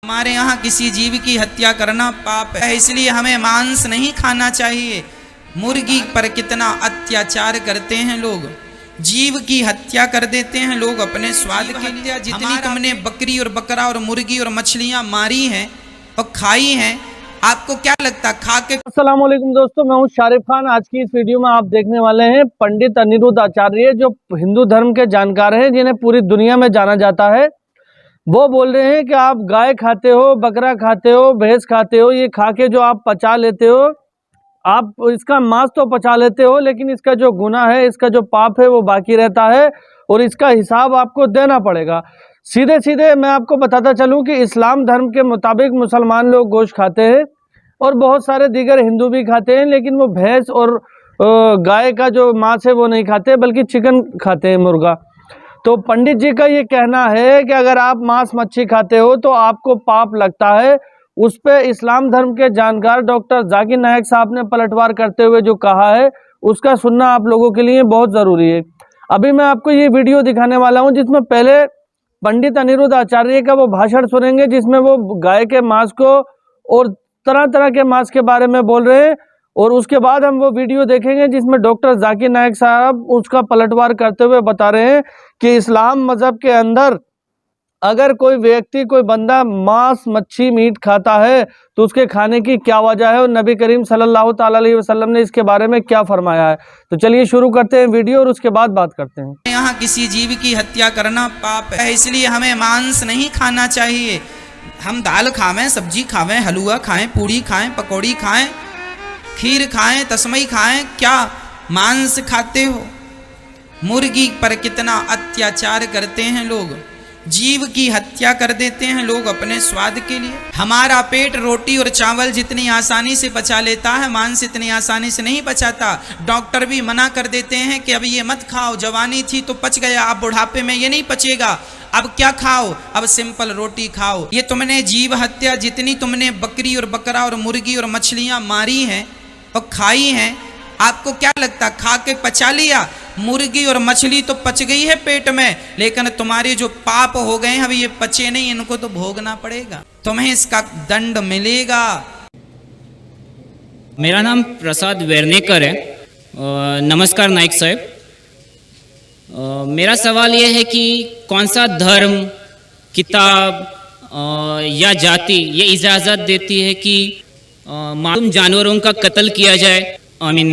हमारे यहाँ किसी जीव की हत्या करना पाप है, इसलिए हमें मांस नहीं खाना चाहिए। मुर्गी पर कितना अत्याचार करते हैं लोग, जीव की हत्या कर देते हैं लोग अपने स्वाद के लिए। जितनी तुमने बकरी और बकरा और मुर्गी और मछलियां मारी हैं और खाई हैं, आपको क्या लगता खा के? अस्सलाम वालेकुम दोस्तों, मैं हूं शारिफ खान। आज की इस वीडियो में आप देखने वाले हैं पंडित अनिरुद्ध आचार्य, जो हिंदू धर्म के जानकार हैं, जिन्हें पूरी दुनिया में जाना जाता है। वो बोल रहे हैं कि आप गाय खाते हो, बकरा खाते हो, भैंस खाते हो, ये खा के जो आप पचा लेते हो, आप इसका मांस तो पचा लेते हो, लेकिन इसका जो गुनाह है, इसका जो पाप है, वो बाकी रहता है और इसका हिसाब आपको देना पड़ेगा। सीधे सीधे मैं आपको बताता चलूं कि इस्लाम धर्म के मुताबिक मुसलमान लोग गोश्त खाते हैं और बहुत सारे दीगर हिंदू भी खाते हैं, लेकिन वो भैंस और गाय का जो मांस है वो नहीं खाते, बल्कि चिकन खाते हैं, मुर्गा। तो पंडित जी का ये कहना है कि अगर आप मांस मच्छी खाते हो तो आपको पाप लगता है। उस पर इस्लाम धर्म के जानकार डॉक्टर जाकिर नायक साहब ने पलटवार करते हुए जो कहा है, उसका सुनना आप लोगों के लिए बहुत ज़रूरी है। अभी मैं आपको ये वीडियो दिखाने वाला हूँ, जिसमें पहले पंडित अनिरुद्ध आचार्य का वो भाषण सुनेंगे, जिसमें वो गाय के मांस को और तरह तरह के मांस के बारे में बोल रहे हैं, और उसके बाद हम वो वीडियो देखेंगे जिसमें डॉक्टर जाकिर नायक साहब उसका पलटवार करते हुए बता रहे हैं कि इस्लाम मजहब के अंदर अगर कोई व्यक्ति, कोई बंदा मांस मच्छी मीट खाता है तो उसके खाने की क्या वजह है और नबी करीम सल्लल्लाहु ताला अलैहि वसल्लम ने इसके बारे में क्या फरमाया है। तो चलिए शुरू करते हैं वीडियो और उसके बाद बात करते हैं। यहाँ किसी जीव की हत्या करना पाप है, इसलिए हमें मांस नहीं खाना चाहिए। हम दाल खावें, सब्जी खावें, हलवा खाएं, पूड़ी खाएं, पकौड़ी खाएं, खीर खाएं, तस्मई खाएं, क्या मांस खाते हो? मुर्गी पर कितना अत्याचार करते हैं लोग, जीव की हत्या कर देते हैं लोग अपने स्वाद के लिए। हमारा पेट रोटी और चावल जितनी आसानी से पचा लेता है, मांस इतनी आसानी से नहीं पचाता। डॉक्टर भी मना कर देते हैं कि अब ये मत खाओ, जवानी थी तो पच गया, अब बुढ़ापे में ये नहीं पचेगा, अब क्या खाओ, अब सिंपल रोटी खाओ। ये तुमने जीव हत्या, जितनी तुमने बकरी और बकरा और मुर्गी और मछलियां मारी हैं और खाई हैं, आपको क्या लगता खा के पचा लिया? मुर्गी और मछली तो पच गई है पेट में, लेकिन तुम्हारे जो पाप हो गए हैं अभी ये पचे नहीं, इनको तो भोगना पड़ेगा, तुम्हें इसका दंड मिलेगा। मेरा नाम प्रसाद वेर्नेकर है। नमस्कार नाइक साहब। मेरा सवाल यह है कि कौन सा धर्म, किताब या जाति ये इजाज़त देती है कि मासूम जानवरों का कत्ल किया जाए, I mean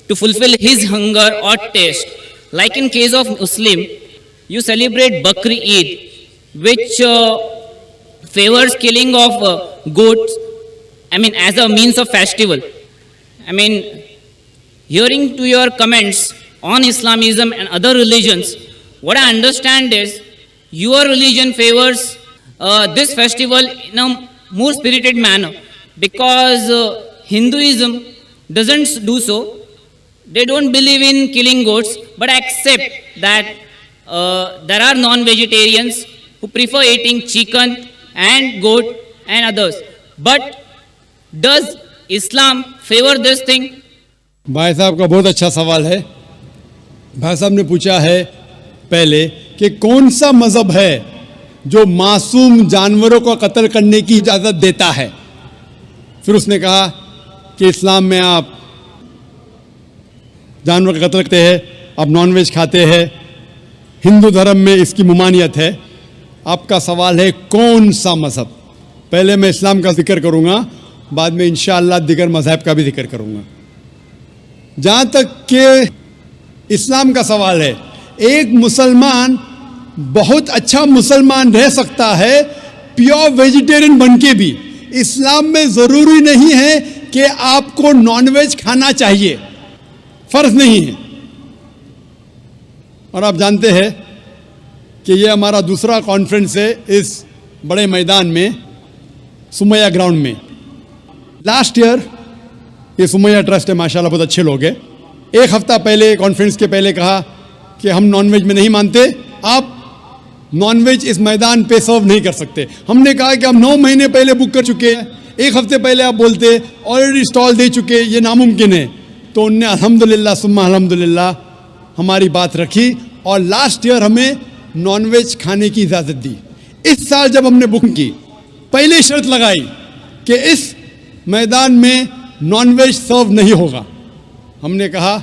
to fulfill his hunger or taste. Like in case of Muslim, you celebrate Bakri Eid, which favors killing of goats, I mean as a means of festival. I mean, hearing to your comments on Islamism and other religions, what I understand is your religion favors this festival in a more spirited manner, because Hinduism doesn't do so. They don't believe in killing goats, but accept that there are non-vegetarians who prefer eating chicken and goat and others. But does Islam favor this thing? भाई साहब का बहुत अच्छा सवाल है। भाई साहब ने पूछा है पहले कि कौन सा मज़हब है जो मासूम जानवरों को कत्ल करने की इजाज़त देता है। फिर उसने कहा कि इस्लाम में आप जानवर का कत्ल करते हैं, आप नॉनवेज खाते हैं, हिंदू धर्म में इसकी ममानियत है। आपका सवाल है कौन सा मज़हब। पहले मैं इस्लाम का जिक्र करूँगा, बाद में इंशाअल्लाह दिगर मज़हब का भी जिक्र करूँगा। जहाँ तक कि इस्लाम का सवाल है, एक मुसलमान बहुत अच्छा मुसलमान रह सकता है प्योर वेजिटेरियन बन के भी। इस्लाम में ज़रूरी नहीं है कि आपको नॉनवेज खाना चाहिए, फ़र्ज नहीं है। और आप जानते हैं कि ये हमारा दूसरा कॉन्फ्रेंस है इस बड़े मैदान में, सुमैया ग्राउंड में। लास्ट ईयर ये सुमैया ट्रस्ट है, माशाल्लाह बहुत अच्छे लोग हैं। एक हफ़्ता पहले कॉन्फ्रेंस के पहले कहा कि हम नॉनवेज में नहीं मानते, आप नॉनवेज इस मैदान पे सर्व नहीं कर सकते। हमने कहा कि हम 9 महीने पहले बुक कर चुके हैं, एक हफ्ते पहले आप बोलते ऑलरेडी स्टॉल दे चुके, ये नामुमकिन है। तो उनने अल्हम्दुलिल्लाह सुम्मा अल्हम्दुलिल्लाह हमारी बात रखी और लास्ट ईयर हमें नॉनवेज खाने की इजाज़त दी। इस साल जब हमने बुक की पहले शर्त लगाई कि इस मैदान में नॉनवेज सर्व नहीं होगा। हमने कहा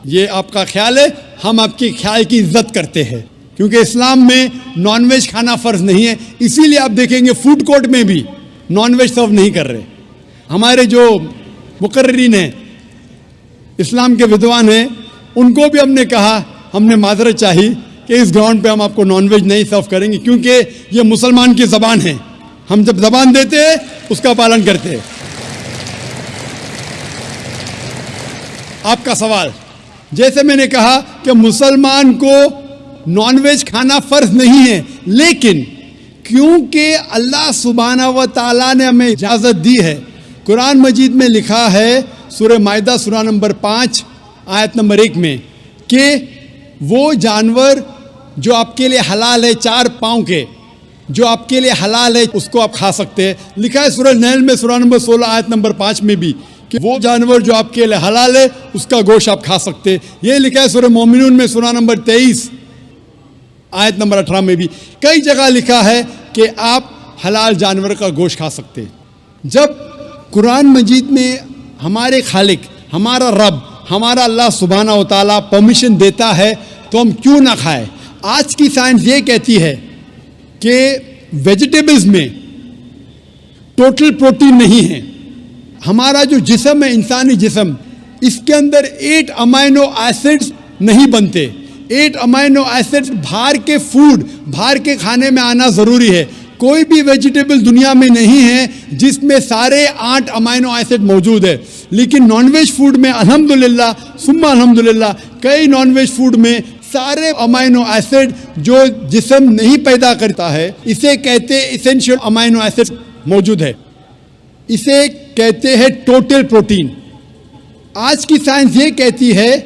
ये आपका ख्याल है, हम आपके ख्याल की इज्जत करते हैं, क्योंकि इस्लाम में नॉनवेज खाना फ़र्ज नहीं है। इसीलिए आप देखेंगे फूड कोर्ट में भी नॉनवेज सर्व नहीं कर रहे। हमारे जो मुकर्रिरीन हैं, इस्लाम के विद्वान हैं, उनको भी हमने कहा, हमने माजरत चाही कि इस ग्राउंड पे हम आपको नॉनवेज नहीं सर्व करेंगे, क्योंकि ये मुसलमान की ज़बान है। हम जब ज़बान देते हैं उसका पालन करते हैं। आपका सवाल, जैसे मैंने कहा कि मुसलमान को नॉनवेज खाना फ़र्ज नहीं है, लेकिन क्योंकि अल्लाह सुब्हानहू व तआला ने हमें इजाज़त दी है, कुरान मजीद में लिखा है सूरह माइदा सूरा नंबर 5 आयत नंबर 1 में कि वो जानवर जो आपके लिए हलाल है, 4 पाँव के, जो आपके लिए हलाल है, उसको आप खा सकते हैं। लिखा है सूरह नहल में सूरा नंबर 16 आयत नंबर 5 में भी कि वो जानवर जो आपके लिए हलाल है उसका गोश्त आप खा सकते हैं। ये लिखा है सूरह मोमिनून में सूरा नंबर 23 आयत नंबर 18 में भी। कई जगह लिखा है कि आप हलाल जानवर का गोश्त खा सकते हैं। जब कुरान मजीद में हमारे खालिक, हमारा रब, हमारा अल्लाह सुब्हानहू व तआला परमिशन देता है तो हम क्यों ना खाएं। आज की साइंस ये कहती है कि वेजिटेबल्स में टोटल प्रोटीन नहीं है। हमारा जो जिस्म है, इंसानी जिस्म, इसके अंदर 8 अमाइनो एसिड्स नहीं बनते। 8 अमाइनो एसिड्स बाहर के फूड, बाहर के खाने में आना ज़रूरी है। कोई भी वेजिटेबल दुनिया में नहीं है जिसमें सारे 8 अमाइनो एसिड मौजूद है। लेकिन नॉनवेज फूड में अल्हम्दुलिल्लाह सुम्मा अल्हम्दुलिल्लाह कई नॉनवेज फूड में सारे अमाइनो एसिड जो जिस्म नहीं पैदा करता है, इसे कहते हैं इसेंशियल अमाइनो एसिड मौजूद है। इसे कहते हैं टोटल प्रोटीन। आज की साइंस ये कहती है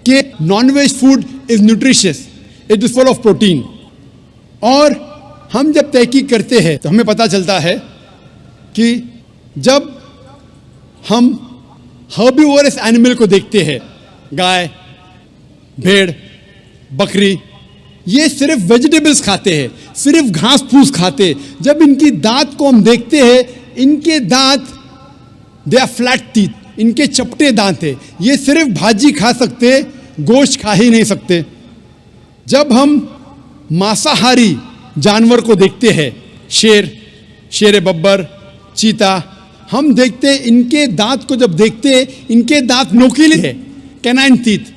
कि non veg food is nutritious, it is full of protein. और हम जब तहकीक करते हैं तो हमें पता चलता है कि जब हम हर्बिवोरस एनिमल को देखते हैं, गाय, भेड़, बकरी, ये सिर्फ वेजिटेबल्स खाते हैं, सिर्फ घास फूस खाते हैं। जब इनकी दांत को हम देखते हैं, इनके दांत दे आर फ्लैट टीथ, इनके चपटे दांत है। ये सिर्फ भाजी खा सकते, गोश्त खा ही नहीं सकते। जब हम मांसाहारी जानवर को देखते हैं, शेर बब्बर, चीता, हम देखते हैं इनके दांत को जब देखते हैं, इनके दांत नोकीले है, कैनाइन टीथ।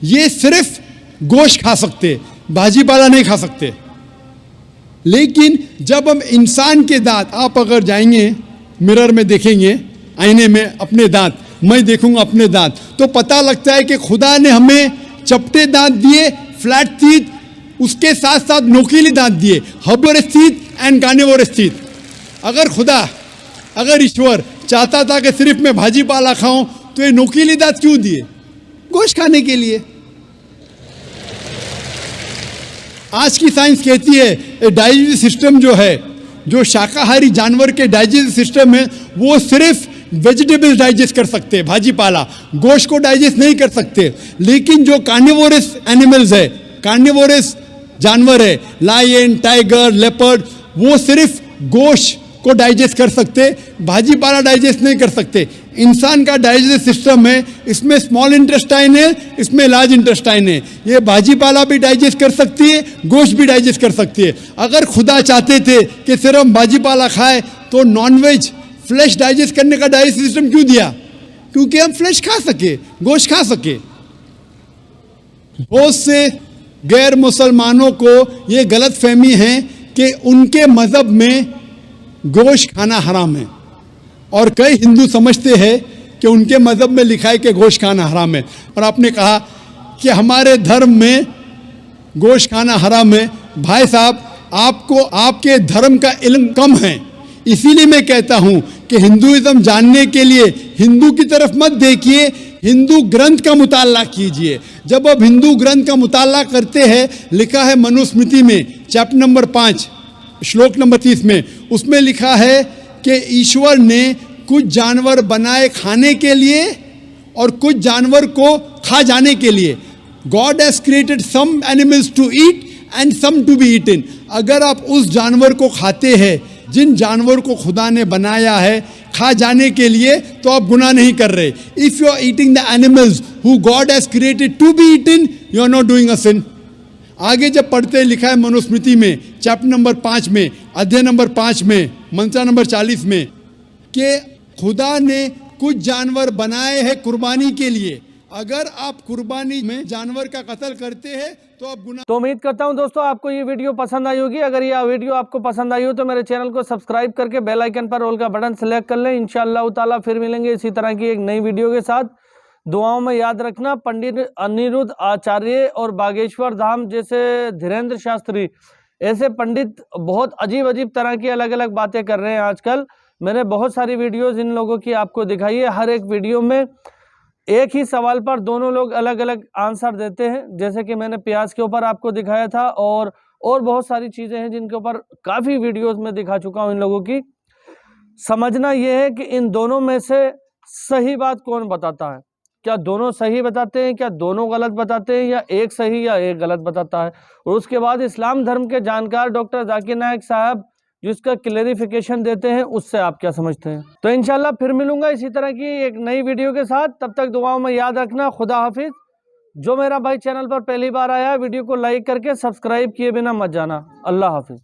ये सिर्फ गोश्त खा सकते, भाजी पाला नहीं खा सकते। लेकिन जब हम इंसान के दांत, आप अगर जाएंगे मिरर में देखेंगे, आईने में अपने दांत, मैं देखूंगा अपने दांत, तो पता लगता है कि खुदा ने हमें चपटे दांत दिए, फ्लैट टीथ, उसके साथ साथ नोकीली दांत दिए, herbivores teeth and carnivorous teeth. अगर ईश्वर चाहता था कि सिर्फ मैं भाजी पाला खाऊं, तो ये नोकीली दांत क्यों दिए? गोश्त खाने के लिए। आज की साइंस कहती है डाइजेस्टिव सिस्टम जो है, जो शाकाहारी जानवर के डाइजेस्टिव सिस्टम है, वो सिर्फ वेजिटेबल्स डाइजेस्ट कर सकते हैं, भाजी पाला, गोश्त को डाइजेस्ट नहीं कर सकते। लेकिन जो कार्निवोरस एनिमल्स है, कार्निवोरस जानवर है, लायन, टाइगर, लेपर्ड, वो सिर्फ गोश्त को डाइजेस्ट कर सकते, भाजी पाला डाइजेस्ट नहीं कर सकते। इंसान का डाइजेस्टिव सिस्टम है, इसमें स्मॉल इंटेस्टाइन है, इसमें लार्ज इंटेस्टाइन है। ये भाजी पाला भी डाइजेस्ट कर सकती है, गोश्त भी डाइजेस्ट कर सकती है। अगर खुदा चाहते थे कि सिर्फ हम भाजी पाला खाए, तो नॉनवेज फ्लैश डाइजेस्ट करने का डाइजेस्टिव सिस्टम क्यों दिया? क्योंकि हम फ्लैश खा सके, गोश्त खा सके। बहुत से गैर मुसलमानों को ये गलत फहमी है कि उनके मज़हब में गोश्त खाना हराम है, और कई हिंदू समझते हैं कि उनके मज़हब में लिखा है कि गोश्त खाना हराम है। और आपने कहा कि हमारे धर्म में गोश्त खाना हराम है। भाई साहब, आपको आपके धर्म का इल्म कम है, इसीलिए मैं कहता हूं कि हिंदुइज्म जानने के लिए हिंदू की तरफ मत देखिए, हिंदू ग्रंथ का मुताला कीजिए। जब आप हिंदू ग्रंथ का मुताला करते हैं, लिखा है मनुस्मृति में चैप्टर नंबर 5 श्लोक नंबर 30 में, उसमें लिखा है कि ईश्वर ने कुछ जानवर बनाए खाने के लिए और कुछ जानवर को खा जाने के लिए। God has created some animals to eat and some to be eaten. अगर आप उस जानवर को खाते हैं जिन जानवर को खुदा ने बनाया है खा जाने के लिए, तो आप गुनाह नहीं कर रहे। If you are eating the animals who God has created to be eaten, you are not doing a sin. आगे जब पढ़ते हैं, लिखा है मनुस्मृति में चैप्टर नंबर 5 में, अध्याय नंबर 5 में, मंत्र नंबर 40 में, कि खुदा ने कुछ जानवर बनाए हैं कुर्बानी के लिए। अगर आप कुर्बानी में जानवर का कत्ल करते हैं तो आप गुनाह। तो उम्मीद करता हूं दोस्तों आपको ये वीडियो पसंद आई होगी। अगर ये वीडियो आपको पसंद आई हो तो मेरे चैनल को सब्सक्राइब करके बेल आइकन पर ऑल का बटन सेलेक्ट कर लें। इंशाअल्लाह ताला फिर मिलेंगे इसी तरह की एक नई वीडियो के साथ। दुआओं में याद रखना, पंडित अनिरुद्ध आचार्य और बागेश्वर धाम जैसे धीरेन्द्र शास्त्री, ऐसे पंडित बहुत अजीब अजीब तरह की अलग अलग बातें कर रहे हैं आजकल। मैंने बहुत सारी वीडियोस इन लोगों की आपको दिखाई है। हर एक वीडियो में एक ही सवाल पर दोनों लोग अलग अलग आंसर देते हैं, जैसे कि मैंने प्याज के ऊपर आपको दिखाया था, और बहुत सारी चीज़ें हैं जिनके ऊपर काफ़ी वीडियोस में दिखा चुका हूं इन लोगों की। समझना यह है कि इन दोनों में से सही बात कौन बताता है। क्या दोनों सही बताते हैं, क्या दोनों गलत बताते हैं, या एक सही या एक गलत बताता है। और उसके बाद इस्लाम धर्म के जानकार डॉक्टर जाकिर नायक साहब जिसका क्लेरिफिकेशन देते हैं, उससे आप क्या समझते हैं। तो इंशाल्लाह फिर मिलूंगा इसी तरह की एक नई वीडियो के साथ। तब तक दुआओं में याद रखना। खुदा हाफिज। जो मेरा भाई चैनल पर पहली बार आया है, वीडियो को लाइक करके सब्सक्राइब किए बिना मत जाना। अल्लाह हाफिज।